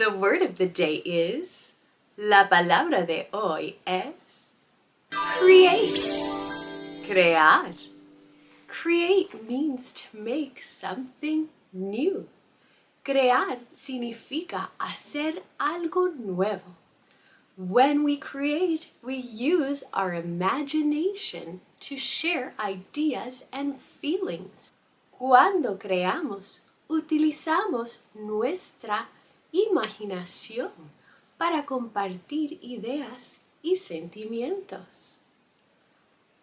The word of the day is, la palabra de hoy es create, crear. Create means to make something new. Crear significa hacer algo nuevo. When we create, we use our imagination to share ideas and feelings. Cuando creamos, utilizamos nuestra imaginación para compartir ideas y sentimientos.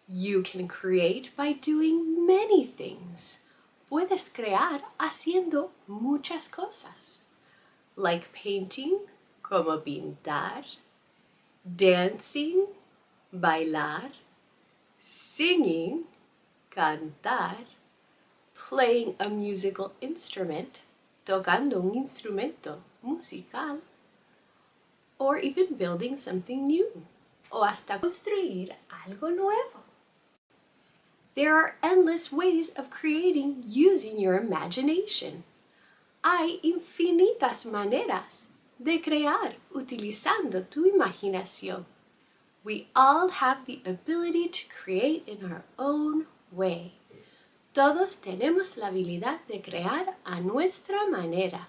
You can create by doing many things. Puedes crear haciendo muchas cosas, like painting, como pintar, dancing, bailar, singing, cantar, playing a musical instrument, tocando un instrumento musical, or even building something new, o hasta construir algo nuevo. There are endless ways of creating using your imagination. Hay infinitas maneras de crear utilizando tu imaginación. We all have the ability to create in our own way. Todos tenemos la habilidad de crear a nuestra manera.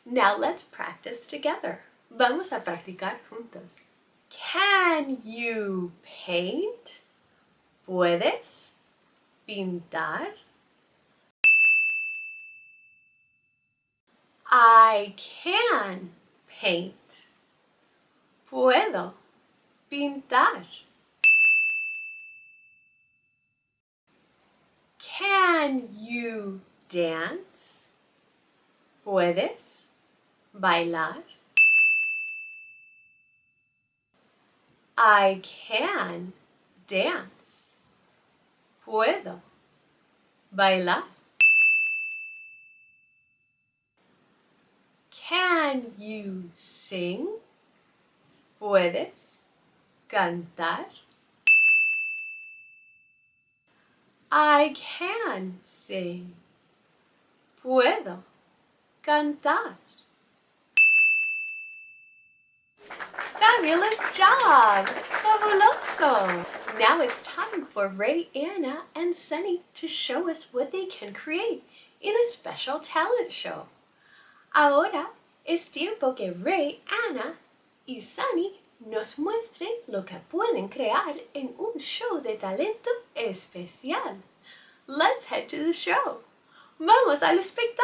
Now let's practice together. Vamos a practicar juntos. Can you paint? ¿Puedes pintar? I can paint. Puedo pintar. Can you dance? ¿Puedes bailar? I can dance. Puedo bailar. Can you sing? ¿Puedes cantar? I can sing. Puedo cantar. Fabulous job! Fabuloso! Now it's time for Ray, Anna, and Sunny to show us what they can create in a special talent show. Ahora es tiempo que Ray, Anna y Sunny nos muestren lo que pueden crear en un show de talento especial. Let's head to the show. ¡Vamos al espectáculo!